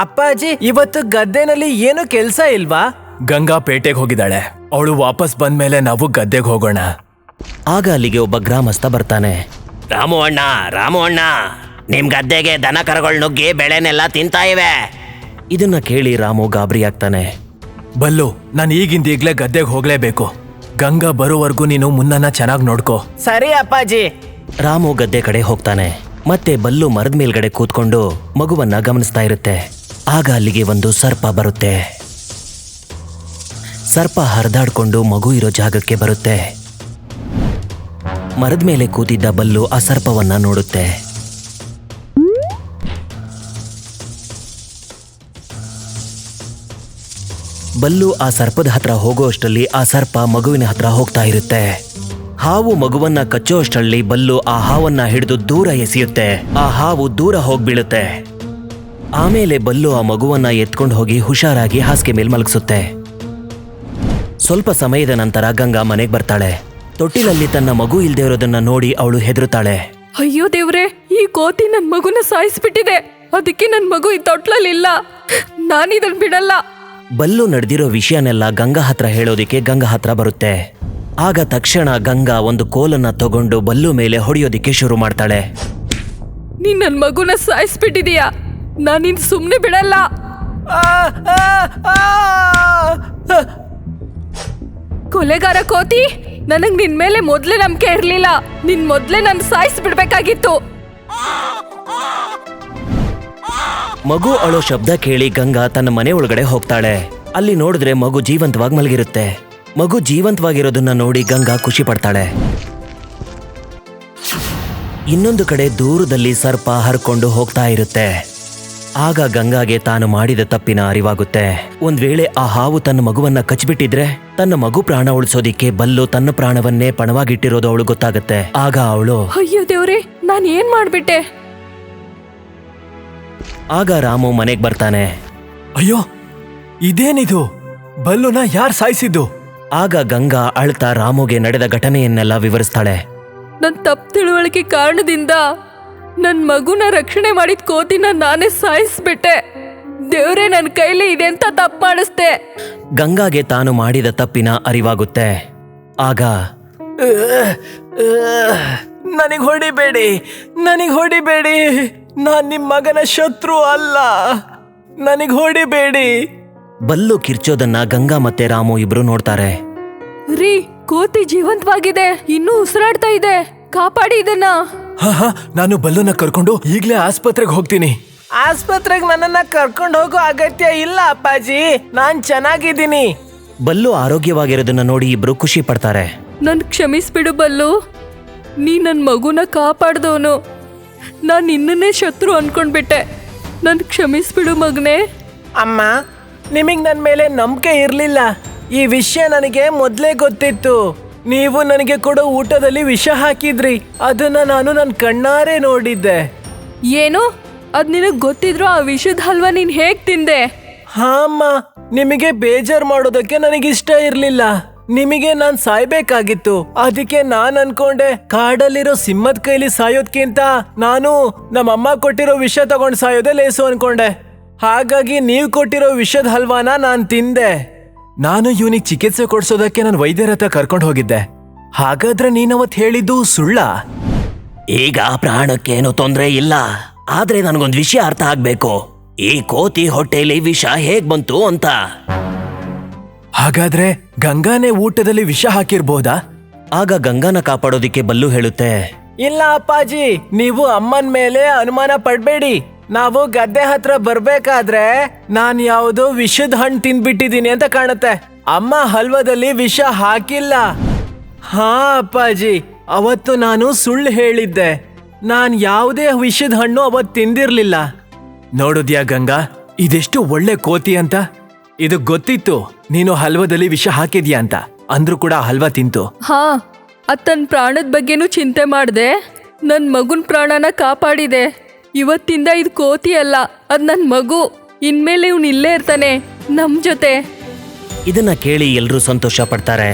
ಅಪ್ಪಾಜಿ, ಇವತ್ತು ಗದ್ದೆನಲ್ಲಿ ಏನು ಕೆಲಸ ಇಲ್ವಾ? ಗಂಗಾ ಪೇಟೆಗೆ ಹೋಗಿದ್ದಾಳೆ. ಅವಳು ವಾಪಸ್ ಬಂದ್ಮೇಲೆ ನಾವು ಗದ್ದೆಗೆ ಹೋಗೋಣ. ಆಗ ಅಲ್ಲಿಗೆ ಒಬ್ಬ ಗ್ರಾಮಸ್ಥ ಬರ್ತಾನೆ. ರಾಮು ಅಣ್ಣ, ನಿಮ್ ಗದ್ದೆಗೆ ದನ ಕರುಗಳು ನುಗ್ಗಿ ಬೆಳೆನೆಲ್ಲ ತಿಂತಾ ಇವೆ. ಇದನ್ನ ಕೇಳಿ ರಾಮು ಗಾಬರಿ ಆಗ್ತಾನೆ. ಬಲ್ಲು, ನಾನು ಈಗಿಂದೀಗ್ಲೇ ಗದ್ದೆಗೆ ಹೋಗ್ಲೇಬೇಕು. ಗಂಗಾ ಬರೋವರೆಗೂ ನೀನು ಮುನ್ನನ್ನ ಚೆನ್ನಾಗಿ ನೋಡ್ಕೋ. ಸರಿ ಅಪ್ಪಾಜಿ. ರಾಮು ಗದ್ದೆ ಕಡೆ ಹೋಗ್ತಾನೆ. ಮತ್ತೆ ಬಲ್ಲು ಮರದ ಮೇಲ್ಗಡೆ ಕೂತ್ಕೊಂಡು ಮಗುವನ್ನ ಗಮನಿಸ್ತಾ ಇರುತ್ತೆ. ಆಗ ಅಲ್ಲಿಗೆ ಒಂದು ಸರ್ಪ ಬರುತ್ತೆ. ಸರ್ಪ ಹರಿದಾಡ್ಕೊಂಡು ಮಗು ಇರೋ ಜಾಗಕ್ಕೆ ಬರುತ್ತೆ. ಮರದ ಮೇಲೆ ಕೂತಿದ್ದ ಬಲ್ಲು ಆ ಸರ್ಪವನ್ನ ನೋಡುತ್ತೆ. ಬಲ್ಲು ಆ ಸರ್ಪದ ಹತ್ರ ಹೋಗೋಷ್ಟರಲ್ಲಿ ಆ ಸರ್ಪ ಮಗುವಿನ ಹತ್ರ ಹೋಗ್ತಾ ಇರುತ್ತೆ. ಹಾವು ಮಗುವನ್ನ ಕಚ್ಚೋಷ್ಟರಲ್ಲಿ ಬಲ್ಲು ಆ ಹಾವನ್ನ ಹಿಡಿದು ದೂರ ಎಸೆಯುತ್ತೆ. ಆ ಹಾವು ದೂರ ಹೋಗ್ಬೀಳುತ್ತೆ. ಆಮೇಲೆ ಬಲ್ಲು ಆ ಮಗುವನ್ನ ಎತ್ಕೊಂಡು ಹೋಗಿ ಹುಷಾರಾಗಿ ಹಾಸಿಗೆ ಮೇಲೆ ಮಲಗಿಸುತ್ತೆ. ಸ್ವಲ್ಪ ಸಮಯದ ನಂತರ ಗಂಗಾ ಮನೆಗೆ ಬರ್ತಾಳೆ. ತೊಟ್ಟಿಲಲ್ಲಿ ತನ್ನ ಮಗು ಇಲ್ದೇ ಇರೋದನ್ನ ನೋಡಿ ಅವಳು ಹೆದರುತ್ತಾಳೆ. ಅಯ್ಯೋ ದೇವ್ರೆ, ಈ ಕೋತಿ ನನ್ನ ಮಗುನ ಸಾಯಿಸ್ಬಿಟ್ಟಿದೆ. ಅದಕ್ಕೆ ನನ್ನ ಮಗು ಈ ತೊಟ್ಲಲ್ಲಿಲ್ಲ. ನಾನಿದನ್ ಬಿಡಲ್ಲ. ಬಲ್ಲು ನಡೆದಿರೋ ವಿಷಯನೆಲ್ಲ ಗಂಗಾ ಹತ್ರ ಹೇಳೋದಿಕ್ಕೆ ಗಂಗಾ ಹತ್ರ ಬರುತ್ತೆ. ಆಗ ತಕ್ಷಣ ಗಂಗಾ ಒಂದು ಕೋಲನ್ನ ತಗೊಂಡು ಬಲ್ಲು ಮೇಲೆ ಹೊಡೆಯೋದಿಕ್ಕೆ ಶುರು ಮಾಡ್ತಾಳೆ. ನೀನ್ ನನ್ನ ಮಗುನ ಸಾಯಿಸ್ಬಿಟ್ಟಿದೀಯಾ. ನಾನು ನಿನ್ ಸುಮ್ಮನೆ ಬಿಡಲ್ಲ. ಆ, ಆ, ಆ! ಕೊಲೆಗಾರ ಕೋತಿ, ನನಗ್ ನಿನ್ ಮೇಲೆ ಮೊದ್ಲೇ ನಂಬಿಕೆ ಇರ್ಲಿಲ್ಲ. ನಿನ್ ಮೊದ್ಲೇ ನನ್ ಸಾಯಿಸ್ಬಿಡ್ಬೇಕಾಗಿತ್ತು. ಮಗು ಅಳೋ ಶಬ್ದ ಕೇಳಿ ಗಂಗಾ ತನ್ನ ಮನೆ ಒಳಗಡೆ ಹೋಗ್ತಾಳೆ. ಅಲ್ಲಿ ನೋಡಿದ್ರೆ ಮಗು ಜೀವಂತವಾಗಿ ಮಲಗಿರುತ್ತೆ. ಮಗು ಜೀವಂತವಾಗಿರೋದನ್ನ ನೋಡಿ ಗಂಗಾ ಖುಷಿ ಪಡ್ತಾಳೆ. ಇನ್ನೊಂದು ಕಡೆ ದೂರದಲ್ಲಿ ಸರ್ಪ ಹರ್ಕೊಂಡು ಹೋಗ್ತಾ ಇರುತ್ತೆ. ಆಗ ಗಂಗಾಗೆ ತಾನು ಮಾಡಿದ ತಪ್ಪಿನ ಅರಿವಾಗುತ್ತೆ. ಒಂದ್ ವೇಳೆ ಆ ಹಾವು ತನ್ನ ಮಗುವನ್ನ ಕಚ್ಬಿಟ್ಟಿದ್ರೆ ತನ್ನ ಮಗು ಪ್ರಾಣ ಉಳಿಸೋದಿಕ್ಕೆ ಬಲ್ಲು ತನ್ನ ಪ್ರಾಣವನ್ನೇ ಪಣವಾಗಿಟ್ಟಿರೋದು ಅವಳು ಗೊತ್ತಾಗತ್ತೆ. ಆಗ ಅವಳು, ಅಯ್ಯೋ ದೇವ್ರೆ, ನಾನ್ ಏನ್ ಮಾಡ್ಬಿಟ್ಟೆ? ಆಗ ರಾಮು ಮನೆಗ್ ಬರ್ತಾನೆ. ಅಯ್ಯೋ, ಇದೇನಿದು? ಬಲ್ಲುನ ಯಾರ್ ಸಾಯಿಸಿದ್ದು? ಆಗ ಗಂಗಾ ಅಳ್ತಾ ರಾಮುಗೆ ನಡೆದ ಘಟನೆಯನ್ನೆಲ್ಲ ವಿವರಿಸ್ತಾಳೆ. ನನ್ ತಪ್ಪು ತಿಳುವಳಿಕೆ ಕಾರಣದಿಂದ ನನ್ ಮಗುನ ರಕ್ಷಣೆ ಮಾಡಿದ ಕೋತಿನ ನಾನೇ ಸಾಯಿಸ್ಬಿಟ್ಟೆ. ದೇವ್ರೆ, ನನ್ ಕೈಲಿ ಇದೆಂತ ತಪ್ಪು ಮಾಡಿಸ್ದೆ. ಗಂಗಾಗೆ ತಾನು ಮಾಡಿದ ತಪ್ಪಿನ ಅರಿವಾಗುತ್ತೆ. ಆಗ ನನಗ್ ಹೊಡಿಬೇಡಿ, ನನಗ್ ಹೊಡಿಬೇಡಿ. ನಾನ್ ನಿಮ್ ಮಗನ ಶತ್ರು ಅಲ್ಲ. ನನಗ್ ಹೊಡಿಬೇಡಿ. ಬಲ್ಲು ಕಿರ್ಚೋದನ್ನ ಗಂಗಾ ಮತ್ತೆ ರಾಮು ಇಬ್ರು ನೋಡ್ತಾರೆ. ರೀ, ಕೋತಿ ಜೀವಂತವಾಗಿದೆ, ಇನ್ನೂ ಉಸಿರಾಡ್ತಾ ಇದೆ. ಕಾಪಾಡಿ ಇದನ್ನ. ಹಾ, ನಾನು ಬಲ್ಲುನ ಕರ್ಕೊಂಡು ಈಗ್ಲೇ ಆಸ್ಪತ್ರೆಗೆ ಹೋಗ್ತೀನಿ. ಆಸ್ಪತ್ರೆಗೆ ನನ್ನನ್ನ ಕರ್ಕೊಂಡು ಹೋಗೋ ಅಗತ್ಯ ಇಲ್ಲ ಅಪ್ಪಾಜಿ, ನಾನ್ ಚೆನ್ನಾಗಿದ್ದೀನಿ. ಬಲ್ಲು ಆರೋಗ್ಯವಾಗಿರೋದನ್ನ ನೋಡಿ ಇಬ್ರು ಖುಷಿ ಪಡ್ತಾರೆ. ನನ್ ಕ್ಷಮಿಸ್ಬಿಡು ಬಲ್ಲು, ನೀ ನನ್ ಮಗುನ ಕಾಪಾಡ್ದವನು. ನಾನ್ ನಿನ್ನನ್ನೇ ಶತ್ರು ಅನ್ಕೊಂಡ್ಬಿಟ್ಟೆ. ನನ್ ಕ್ಷಮಿಸ್ಬಿಡು ಮಗನೇ. ಅಮ್ಮ, ನಿಮಗ್ ನನ್ ಮೇಲೆ ನಂಬಿಕೆ ಇರ್ಲಿಲ್ಲ. ಈ ವಿಷಯ ನನಗೆ ಮೊದ್ಲೇ ಗೊತ್ತಿತ್ತು. ನೀವು ನನಗೆ ಕೊಡೋ ಊಟದಲ್ಲಿ ವಿಷ ಹಾಕಿದ್ರಿ, ಅದನ್ನ ನಾನು ನನ್ನ ಕಣ್ಣಾರೆ ನೋಡಿದ್ದೆ. ಏನು? ಅದ್ ನಿನಗ್ ಗೊತ್ತಿದ್ರು ಆ ವಿಷದ ಹಲ್ವಾ ನೀನ್ ಹೇಗ್ ತಿಂದೆ? ಹಾ ಅಮ್ಮ, ನಿಮಗೆ ಬೇಜಾರ್ ಮಾಡೋದಕ್ಕೆ ನನಗಿಷ್ಟ ಇರ್ಲಿಲ್ಲ. ನಿಮಗೆ ನಾನ್ ಸಾಯ್ಬೇಕಾಗಿತ್ತು. ಅದಕ್ಕೆ ನಾನ್ ಅನ್ಕೊಂಡೆ ಕಾಡಲ್ಲಿರೋ ಸಿಂಹದ ಕೈಲಿ ಸಾಯೋದ್ಕಿಂತ ನಾನು ನಮ್ಮಮ್ಮ ಕೊಟ್ಟಿರೋ ವಿಷ ತಗೊಂಡ್ ಸಾಯೋದೇ ಲೇಸು ಅನ್ಕೊಂಡೆ. ಹಾಗಾಗಿ ನೀವ್ ಕೊಟ್ಟಿರೋ ವಿಷದ ಹಲ್ವಾನ ನಾನ್ ತಿಂದೆ. ನಾನು ಇವನಿಗೆ ಚಿಕಿತ್ಸೆ ಕೊಡ್ಸೋದಕ್ಕೆ ನಾನು ವೈದ್ಯರ ಹತ್ರ ಕರ್ಕೊಂಡು ಹೋಗಿದ್ದೆ. ಹಾಗಾದ್ರೆ ನೀನವತ್ ಹೇಳಿದ್ದು ಸುಳ್ಳ? ಈಗ ಪ್ರಾಣಕ್ಕೇನು ತೊಂದ್ರೆ ಇಲ್ಲ, ಆದ್ರೆ ನನಗೊಂದು ವಿಷಯ ಅರ್ಥ ಆಗ್ಬೇಕು. ಈ ಕೋತಿ ಹೊಟ್ಟೆಲಿ ವಿಷ ಹೇಗ್ ಬಂತು ಅಂತ. ಹಾಗಾದ್ರೆ ಗಂಗಾನೇ ಊಟದಲ್ಲಿ ವಿಷ ಹಾಕಿರ್ಬೋದಾ? ಆಗ ಗಂಗಾನ ಕಾಪಾಡೋದಿಕ್ಕೆ ಬಲ್ಲು ಹೇಳುತ್ತೆ. ಇಲ್ಲ ಅಪ್ಪಾಜಿ, ನೀವು ಅಮ್ಮನ ಮೇಲೆ ಅನುಮಾನ ಪಡ್ಬೇಡಿ. ನಾವು ಗದ್ದೆ ಹತ್ರ ಬರ್ಬೇಕಾದ್ರೆ ನಾನ್ ಯಾವುದೋ ವಿಷದ ಹಣ್ಣು ತಿಂದ್ಬಿಟ್ಟಿದೀನಿ ಅಂತ ಕಾಣುತ್ತೆ. ಅಮ್ಮ ಹಲ್ವದಲ್ಲಿ ವಿಷ ಹಾಕಿಲ್ಲ. ಹಾ ಅಪ್ಪಾಜಿ, ಅವತ್ತು ನಾನು ಸುಳ್ಳು ಹೇಳಿದ್ದೆ. ನಾನ್ ಯಾವುದೇ ವಿಷದ ಹಣ್ಣು ಅವತ್ತು ತಿಂದಿರ್ಲಿಲ್ಲ. ನೋಡುದ್ಯಾ ಗಂಗಾ, ಇದೆಷ್ಟು ಒಳ್ಳೆ ಕೋತಿ ಅಂತ. ಇದು ಗೊತ್ತಿತ್ತು ನೀನು ಹಲ್ವದಲ್ಲಿ ವಿಷ ಹಾಕಿದ್ಯಾ ಅಂತ, ಅಂದ್ರೂ ಕೂಡ ಹಲ್ವಾ ತಿಂತು. ಹಾ, ಅದ್ ತನ್ ಪ್ರಾಣದ ಬಗ್ಗೆನೂ ಚಿಂತೆ ಮಾಡ್ದೆ, ನನ್ ಮಗುನ್ ಪ್ರಾಣನ ಕಾಪಾಡಿದೆ. ಇವತ್ತಿಂದ ಇದು ಕೋತಿ ಅಲ್ಲ, ಅದ್ ನನ್ ಮಗು. ಇನ್ಮೇಲೆ ಇವ್ನು ಇಲ್ಲೇ ಇರ್ತಾನೆ ನಮ್ ಜೊತೆ. ಇದನ್ನ ಕೇಳಿ ಎಲ್ರೂ ಸಂತೋಷ ಪಡ್ತಾರೆ.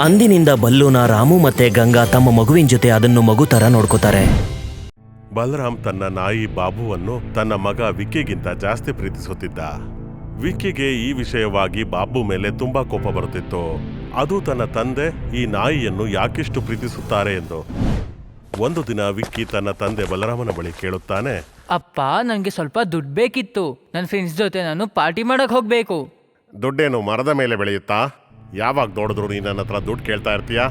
ಅಂದಿನಿಂದ ಬಲ್ಲುನ ರಾಮು ಮತ್ತೆ ಗಂಗಾ ತಮ್ಮ ಮಗುವಿನ ಜೊತೆ ಅದನ್ನು ಮಗು ತರ ನೋಡ್ಕೋತಾರೆ. ಬಲರಾಮ್ ತನ್ನ ನಾಯಿ ಬಾಬುವನ್ನು ತನ್ನ ಮಗ ವಿಕ್ಕಿಗಿಂತ ಜಾಸ್ತಿ ಪ್ರೀತಿಸುತ್ತಿದ್ದ. ವಿಕ್ಕಿಗೆ ಈ ವಿಷಯವಾಗಿ ಬಾಬು ಮೇಲೆ ತುಂಬಾ ಕೋಪ ಬರುತ್ತಿತ್ತು. ಅದು ತನ್ನ ತಂದೆ ಈ ನಾಯಿಯನ್ನು ಯಾಕಿಷ್ಟು ಪ್ರೀತಿಸುತ್ತಾರೆ ಎಂದು. ಒಂದು ದಿನ ವಿಕ್ಕಿ ತನ್ನ ತಂದೆ ಬಲರಾಮನ ಬಳಿ ಕೇಳುತ್ತಾನೆ, ಅಪ್ಪ, ನನಗೆ ಸ್ವಲ್ಪ ದುಡ್ಡು ಬೇಕಿತ್ತು. ನನ್ನ ಫ್ರೆಂಡ್ಸ್ ಜೊತೆ ನಾನು ಪಾರ್ಟಿ ಮಾಡಕ್ ಹೋಗ್ಬೇಕು. ದುಡ್ಡೇನು ಮರದ ಮೇಲೆ ಬೆಳೆಯುತ್ತಾ? ಯಾವಾಗ ನೋಡಿದ್ರು ನೀ ನನ್ನ ಹತ್ರ ದುಡ್ಡು ಕೇಳ್ತಾ ಇರ್ತೀಯ?